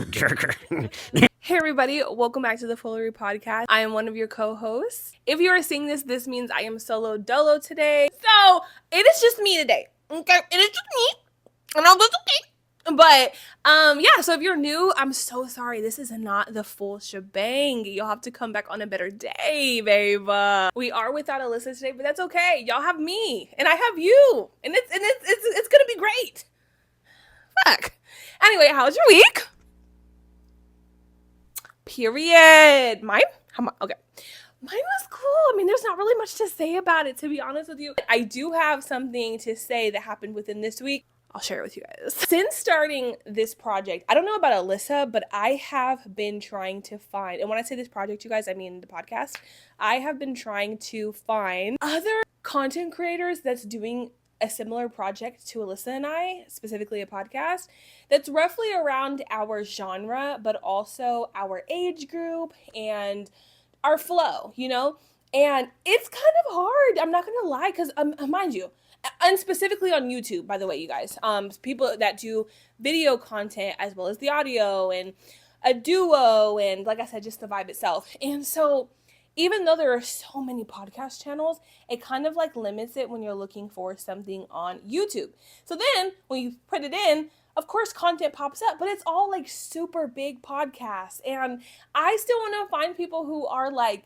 Jerker. Hey everybody, welcome back to the Foolery podcast. I am one of your co-hosts. If you are seeing this, this means I am solo dolo today. So it is just me today. Okay, it is just me. And all that's okay. But yeah, so if you're new, I'm so sorry. This is not the full shebang. You'll have to come back on a better day, babe. We are without Alyssa today, but that's okay. Y'all have me, and I have you, and it's gonna be great. Fuck. Anyway, how was your week? Period. Mine? Okay. Mine was cool. I mean, there's not really much to say about it, to be honest with you. I do have something to say that happened within this week. I'll share it with you guys. Since starting this project, I don't know about Alyssa, but I have been trying to find, and when I say this project, you guys, I mean the podcast, I have been trying to find other content creators that's doing a similar project to Alyssa and I, specifically a podcast, that's roughly around our genre, but also our age group and our flow, you know? And it's kind of hard, I'm not gonna lie, because mind you, and specifically on YouTube, by the way, you guys, people that do video content as well as the audio and a duo and, like I said, just the vibe itself. And so even though there are so many podcast channels, it kind of like limits it when you're looking for something on YouTube. So then when you put it in, of course content pops up, but it's all like super big podcasts. And I still want to find people who are like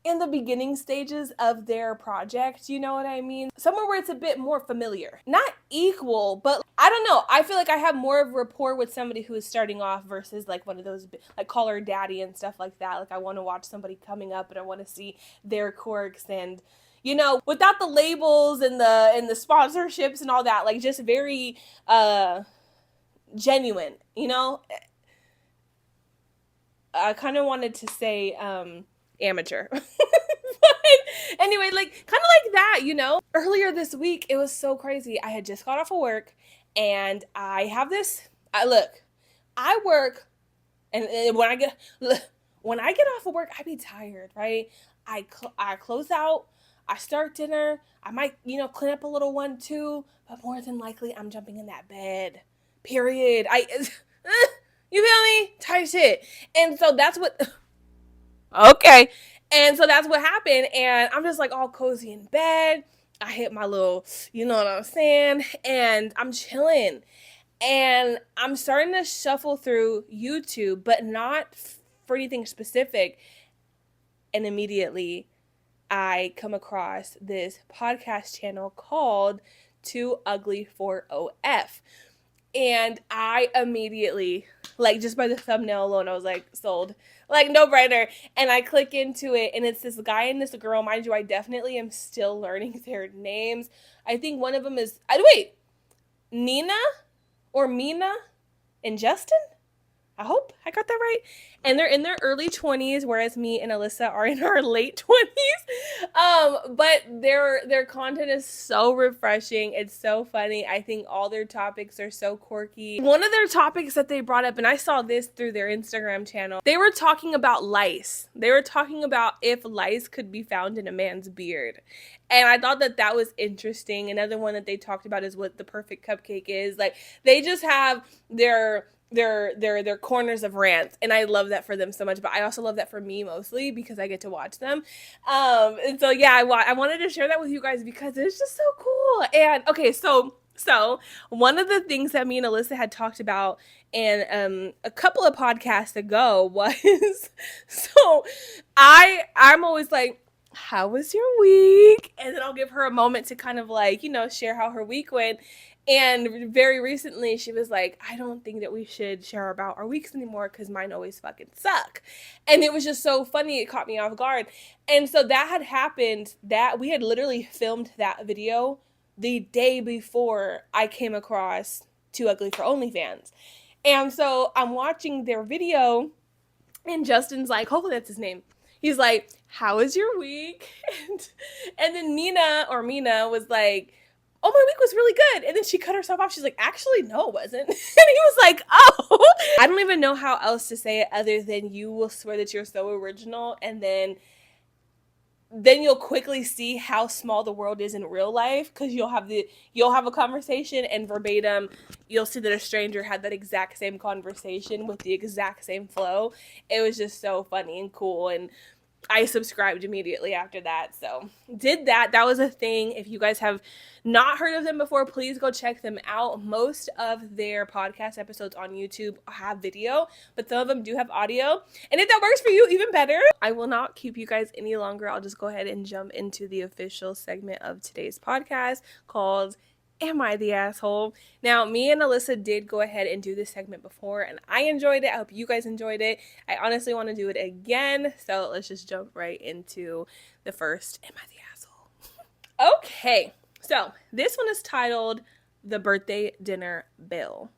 in the beginning stages of their project, you know what I mean? Somewhere where it's a bit more familiar. Not equal, but I don't know. I feel like I have more of rapport with somebody who is starting off versus like one of those like Call Her Daddy and stuff like that. Like I want to watch somebody coming up and I want to see their quirks and, you know, without the labels and the sponsorships and all that, like just very genuine, you know? I kind of wanted to say amateur. But anyway, like kind of like that, you know? Earlier this week, it was so crazy. I had just got off of work and I have this, I work and when I get off of work, I be tired, right? I close out, I start dinner, I might, you know, clean up a little one too, but more than likely I'm jumping in that bed. Period. You feel me? Tight shit. And so that's what okay. And so that's what happened. And I'm just like all cozy in bed. I hit my little, you know what I'm saying? And I'm chilling. And I'm starting to shuffle through YouTube, but not for anything specific. And immediately I come across this podcast channel called Too Ugly for OF. And I immediately, like just by the thumbnail alone, I was like, sold. Like no brainer. And I click into it and it's this guy and this girl. Mind you, I definitely am still learning their names. I think one of them is, Nina or Mina and Justin? I hope I got that right. And they're in their early 20s, whereas me and Alyssa are in our late 20s. But their content is so refreshing. It's so funny. I think all their topics are so quirky. One of their topics that they brought up, and I saw this through their Instagram channel, they were talking about lice. They were talking about if lice could be found in a man's beard. And I thought that that was interesting. Another one that they talked about is what the perfect cupcake is. Like they just have their corners of rants, and I love that for them so much, but I also love that for me mostly because I get to watch them. And so yeah, I wanted to share that with you guys because it's just so cool. And okay, so one of the things that me and Alyssa had talked about and a couple of podcasts ago was so I'm always like, how was your week? And then I'll give her a moment to kind of like, you know, share how her week went. And very recently, she was like, I don't think that we should share about our weeks anymore because mine always fucking suck. And it was just so funny. It caught me off guard. And so that had happened, that we had literally filmed that video the day before I came across Too Ugly for OnlyFans. And so I'm watching their video and Justin's like, hopefully that's his name. He's like, how was your week? And then Nina or Mina was like, oh, my week was really good. And then she cut herself off. She's like, actually, no, it wasn't. And he was like, oh. I don't even know how else to say it other than you will swear that you're so original. And then then you'll quickly see how small the world is in real life, because you'll have a conversation and verbatim you'll see that a stranger had that exact same conversation with the exact same flow. It was just so funny and cool, and I subscribed immediately after that. So did that. That was a thing. If you guys have not heard of them before, please go check them out. Most of their podcast episodes on YouTube have video, but some of them do have audio. And if that works for you, even better. I will not keep you guys any longer. I'll just go ahead and jump into the official segment of today's podcast called Am I the Asshole? Now, me and Alyssa did go ahead and do this segment before, and I enjoyed it. I hope you guys enjoyed it. I honestly want to do it again, so let's just jump right into the first Am I the Asshole? Okay, so this one is titled The Birthday Dinner Bill.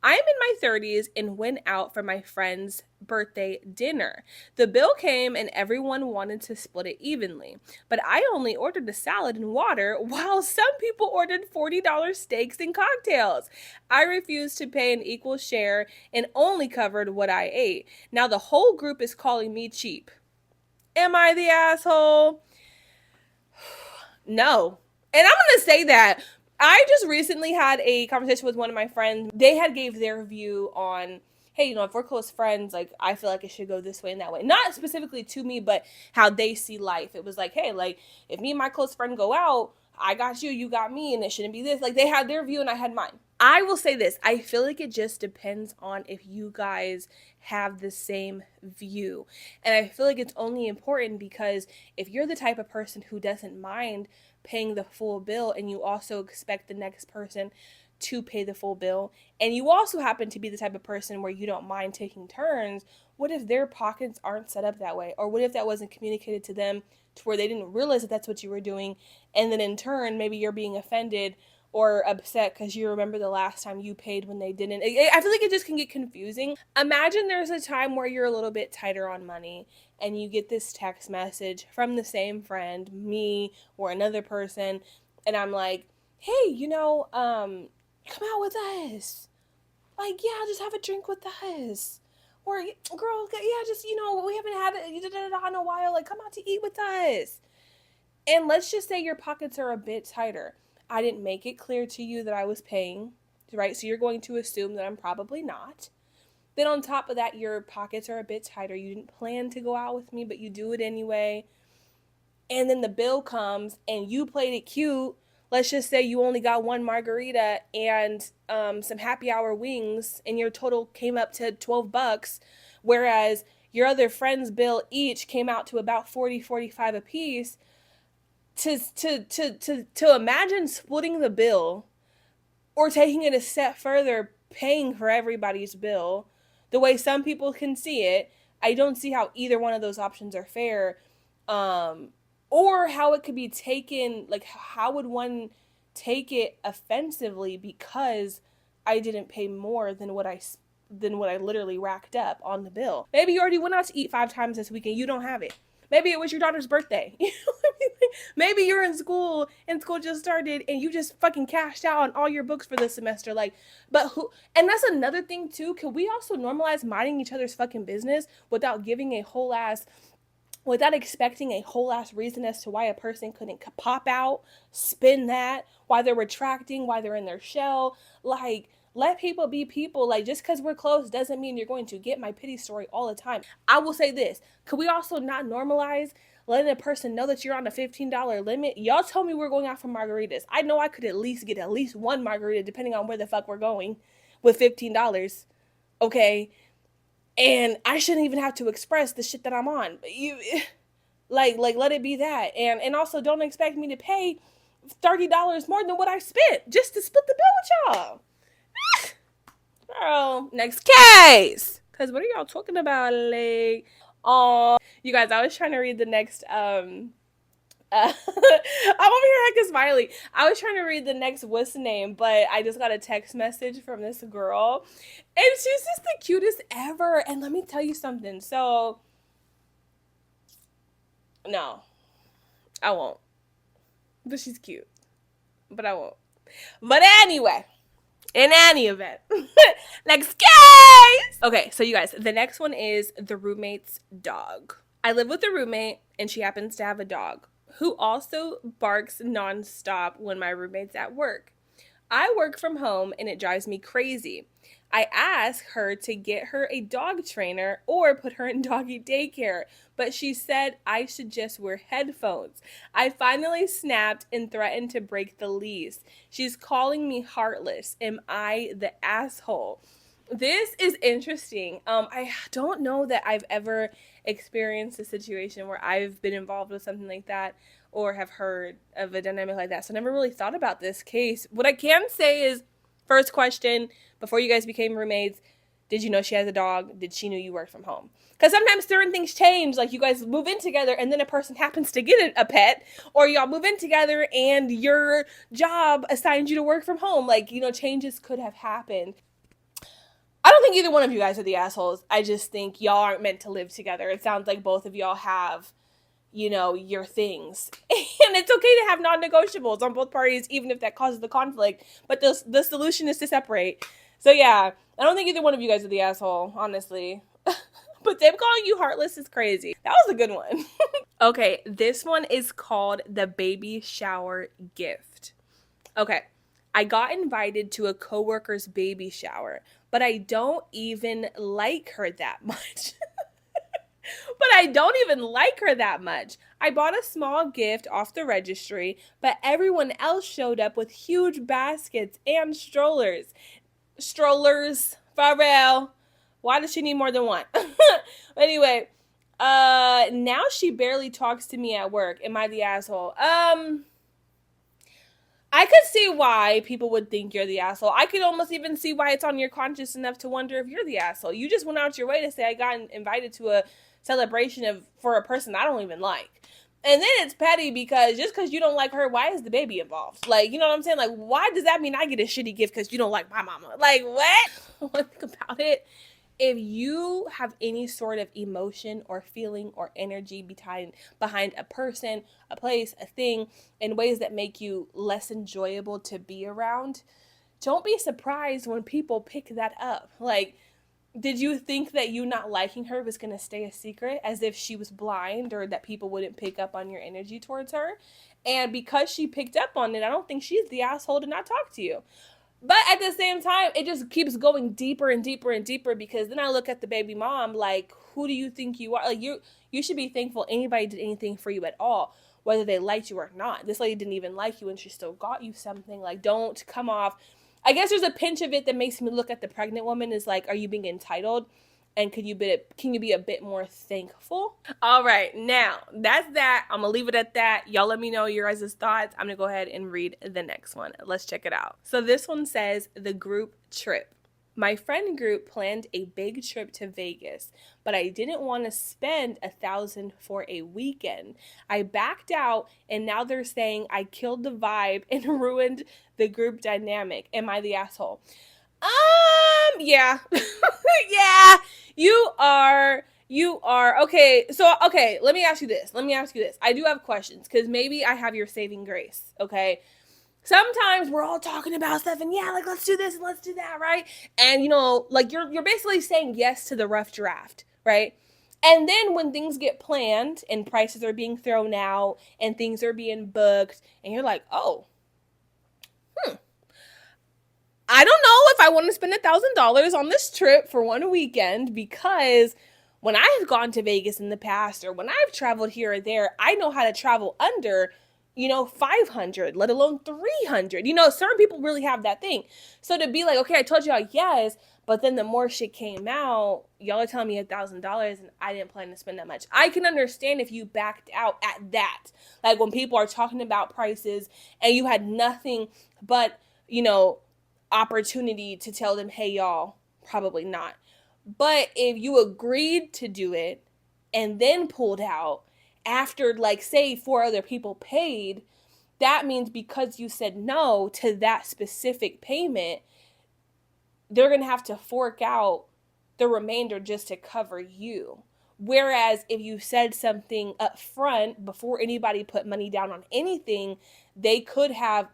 I am in my 30s and went out for my friend's birthday dinner. The bill came and everyone wanted to split it evenly, but I only ordered a salad and water while some people ordered $40 steaks and cocktails. I refused to pay an equal share and only covered what I ate. Now the whole group is calling me cheap. Am I the asshole? No. And I'm going to say that I just recently had a conversation with one of my friends. They had gave their view on, hey, you know, if we're close friends, like, I feel like it should go this way and that way. Not specifically to me, but how they see life. It was like, hey, like, if me and my close friend go out, I got you, you got me, and it shouldn't be this. Like, they had their view and I had mine. I will say this. I feel like it just depends on if you guys have the same view. And I feel like it's only important because if you're the type of person who doesn't mind paying the full bill and you also expect the next person to pay the full bill, and you also happen to be the type of person where you don't mind taking turns, what if their pockets aren't set up that way? Or what if that wasn't communicated to them to where they didn't realize that that's what you were doing, and then in turn maybe you're being offended or upset because you remember the last time you paid when they didn't. I feel like it just can get confusing. Imagine there's a time where you're a little bit tighter on money and you get this text message from the same friend, me or another person, and I'm like, hey, you know, come out with us. Like, yeah, just have a drink with us. Or, girl, yeah, just, you know, we haven't had it in a while. Like, come out to eat with us. And let's just say your pockets are a bit tighter. I didn't make it clear to you that I was paying, right? So you're going to assume that I'm probably not. Then on top of that, your pockets are a bit tighter. You didn't plan to go out with me, but you do it anyway. And then the bill comes and you played it cute. Let's just say you only got one margarita and some happy hour wings, and your total came up to $12, whereas your other friend's bill each came out to about 40, 45 a piece. To imagine splitting the bill or taking it a step further, paying for everybody's bill the way some people can see it, I don't see how either one of those options are fair, or how it could be taken, like, how would one take it offensively because I didn't pay more than what I literally racked up on the bill. Maybe you already went out to eat 5 times this weekend, you don't have it. Maybe it was your daughter's birthday. You know what I mean? Maybe you're in school and school just started and you just fucking cashed out on all your books for the semester. Like, but who, and that's another thing too. Can we also normalize minding each other's fucking business without expecting a whole ass reason as to why a person couldn't pop out, spin that, why they're retracting, why they're in their shell? Like, let people be people. Like, just because we're close doesn't mean you're going to get my pity story all the time. I will say this. Could we also not normalize letting a person know that you're on a $15 limit? Y'all told me we're going out for margaritas. I know I could at least get at least one margarita depending on where the fuck we're going with $15. Okay? And I shouldn't even have to express the shit that I'm on. But you, like let it be that. And also don't expect me to pay $30 more than what I spent just to split the bill with y'all. Girl, next case. Cause what are y'all talking about? Like, you guys, I was trying to read the next I'm over here hecka smiley. I was trying to read the next what's the name, but I just got a text message from this girl, and she's just the cutest ever. And let me tell you something. So, no, I won't. But she's cute. But I won't. But anyway. In any event. Next case! Okay, so you guys, the next one is the roommate's dog. I live with a roommate, and she happens to have a dog who also barks nonstop when my roommate's at work. I work from home and it drives me crazy. I ask her to get her a dog trainer or put her in doggy daycare, but she said I should just wear headphones. I finally snapped and threatened to break the lease. She's calling me heartless. Am I the asshole? This is interesting. I don't know that I've ever experienced a situation where I've been involved with something like that or have heard of a dynamic like that. So I never really thought about this case. What I can say is, first question, before you guys became roommates, did you know she has a dog? Did she know you worked from home? Because sometimes certain things change. Like you guys move in together and then a person happens to get a pet, or y'all move in together and your job assigns you to work from home. Like, changes could have happened. I don't think either one of you guys are the assholes. I just think y'all aren't meant to live together. It sounds like both of y'all have, your things. And it's okay to have non-negotiables on both parties, even if that causes the conflict. But the solution is to separate. So yeah, I don't think either one of you guys are the asshole, honestly. But them calling you heartless is crazy. That was a good one. Okay, this one is called the baby shower gift. Okay, I got invited to a coworker's baby shower, but I don't even like her that much. But I don't even like her that much. I bought a small gift off the registry, but everyone else showed up with huge baskets and strollers. Strollers, for real. Why does she need more than one? Anyway, now she barely talks to me at work. Am I the asshole? I could see why people would think you're the asshole. I could almost even see why it's on your conscience enough to wonder if you're the asshole. You just went out your way to say I got invited to a celebration for a person I don't even like. And then it's petty because just because you don't like her, why is the baby involved? Like, you know what I'm saying? Like, why does that mean I get a shitty gift because you don't like my mama? Like, what? When I think about it, if you have any sort of emotion or feeling or energy behind a person, a place, a thing, in ways that make you less enjoyable to be around, don't be surprised when people pick that up. Like, did you think that you not liking her was going to stay a secret, as if she was blind or that people wouldn't pick up on your energy towards her? And because she picked up on it, I don't think she's the asshole to not talk to you. But at the same time, it just keeps going deeper and deeper and deeper, because then I look at the baby mom like, who do you think you are? Like, you should be thankful anybody did anything for you at all, whether they liked you or not. This lady didn't even like you and she still got you something. Like, don't come off. I guess there's a pinch of it that makes me look at the pregnant woman as like, are you being entitled? And can you be a bit more thankful? All right, now that's that. I'm gonna leave it at that. Y'all let me know your guys' thoughts. I'm gonna go ahead and read the next one. Let's check it out. So this one says the group trip. My friend group planned a big trip to Vegas, but I didn't want to spend $1,000 for a weekend. I backed out, and now they're saying I killed the vibe and ruined the group dynamic. Am I the asshole? Yeah. Yeah, you are. Okay, so, okay, let me ask you this. I do have questions, because maybe I have your saving grace, okay? Sometimes we're all talking about stuff and yeah, like, let's do this and let's do that, right? And, like, you're basically saying yes to the rough draft, right? And then when things get planned and prices are being thrown out and things are being booked and you're like, oh, I don't know if I want to spend $1,000 on this trip for one weekend, because when I've gone to Vegas in the past, or when I've traveled here or there, I know how to travel under, 500, let alone 300. Certain people really have that thing. So to be like, okay, I told y'all yes, but then the more shit came out, y'all are telling me $1,000 and I didn't plan to spend that much. I can understand if you backed out at that. Like when people are talking about prices and you had nothing but, opportunity to tell them, hey, y'all, probably not. But if you agreed to do it and then pulled out after, like, say 4 other people paid, that means because you said no to that specific payment, they're going to have to fork out the remainder just to cover you. Whereas if you said something up front before anybody put money down on anything, they could have,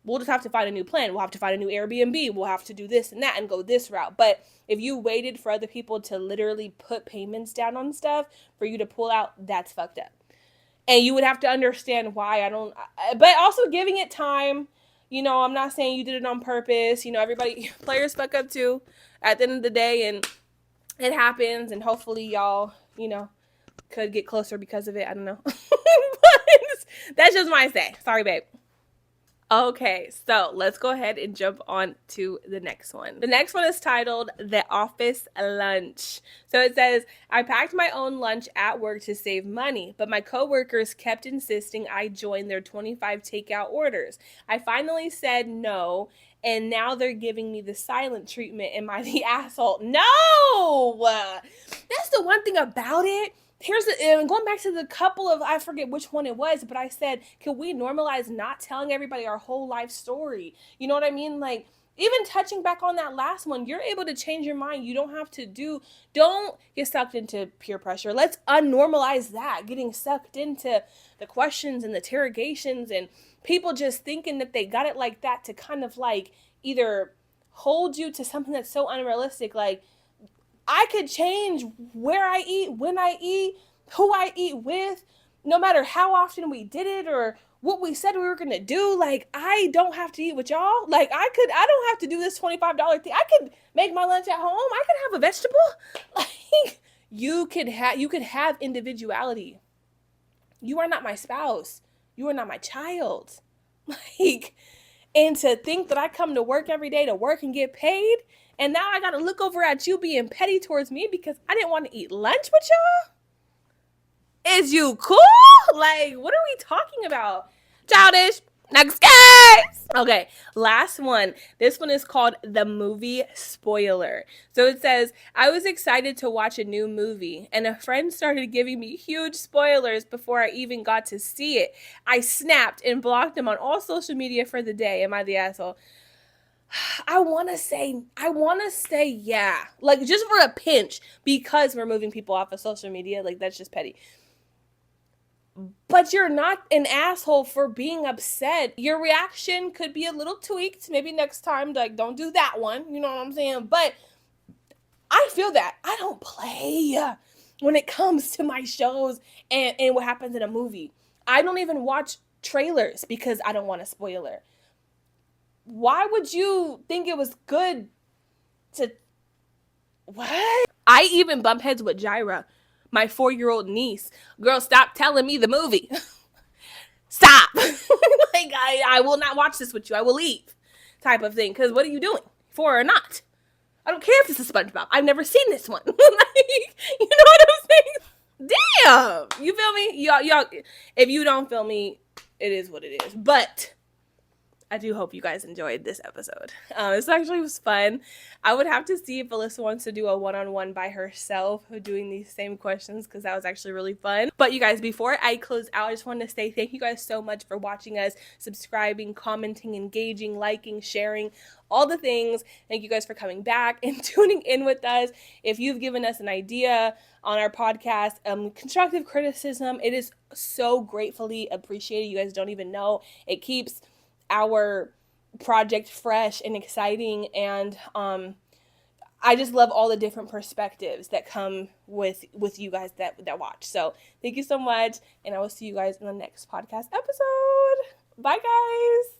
we'll just have to find a new plan. We'll have to find a new Airbnb. We'll have to do this and that and go this route. But if you waited for other people to literally put payments down on stuff for you to pull out, that's fucked up. And you would have to understand why. But also giving it time. I'm not saying you did it on purpose. Everybody, players fuck up too at the end of the day, and it happens. And hopefully y'all, could get closer because of it. I don't know. But that's just my say. Sorry, babe. Okay, so let's go ahead and jump on to the next one. The next one is titled The Office Lunch. So it says, I packed my own lunch at work to save money, but my coworkers kept insisting I join their 25 takeout orders. I finally said no, and now they're giving me the silent treatment. Am I the asshole? No! That's the one thing about it. Going back to the couple of, I forget which one it was, but I said, can we normalize not telling everybody our whole life story? You know what I mean? Like, even touching back on that last one, you're able to change your mind. You don't have to don't get sucked into peer pressure. Let's unnormalize that, getting sucked into the questions and the interrogations and people just thinking that they got it like that to kind of like either hold you to something that's so unrealistic. Like, I could change where I eat, when I eat, who I eat with, no matter how often we did it or what we said we were going to do. Like, I don't have to eat with y'all. Like, I don't have to do this $25 thing. I could make my lunch at home. I could have a vegetable. Like, you could have individuality. You are not my spouse. You are not my child. Like, and to think that I come to work every day to work and get paid, and now I gotta look over at you being petty towards me because I didn't want to eat lunch with y'all? Is you cool? Like, what are we talking about? Childish. Next case. Okay, last one. This one is called The Movie Spoiler. So it says, I was excited to watch a new movie, and a friend started giving me huge spoilers before I even got to see it. I snapped and blocked him on all social media for the day. Am I the asshole? I want to say yeah. Like, just for a pinch, because we're moving people off of social media. Like, that's just petty. But you're not an asshole for being upset. Your reaction could be a little tweaked. Maybe next time, like, don't do that one. You know what I'm saying? But I feel that. I don't play when it comes to my shows and what happens in a movie. I don't even watch trailers because I don't want a spoiler. Why would you think it was good to... What? I even bump heads with Jaira, my 4-year-old niece. Girl, stop telling me the movie. Stop. Like, I will not watch this with you. I will leave. Type of thing. Because what are you doing? 4 or not? I don't care if this is SpongeBob. I've never seen this one. Like, you know what I'm saying? Damn. You feel me? Y'all, if you don't feel me, it is what it is. But I do hope you guys enjoyed this episode. This actually was fun. I would have to see if Alyssa wants to do a one-on-one by herself doing these same questions, because that was actually really fun. But you guys, before I close out, I just want to say thank you guys so much for watching us, subscribing, commenting, engaging, liking, sharing, all the things. Thank you guys for coming back and tuning in with us. If you've given us an idea on our podcast, constructive criticism, it is so gratefully appreciated. You guys don't even know. It keeps our project fresh and exciting, and I just love all the different perspectives that come with you guys that watch. So thank you so much, and I will see you guys in the next podcast episode. Bye, guys.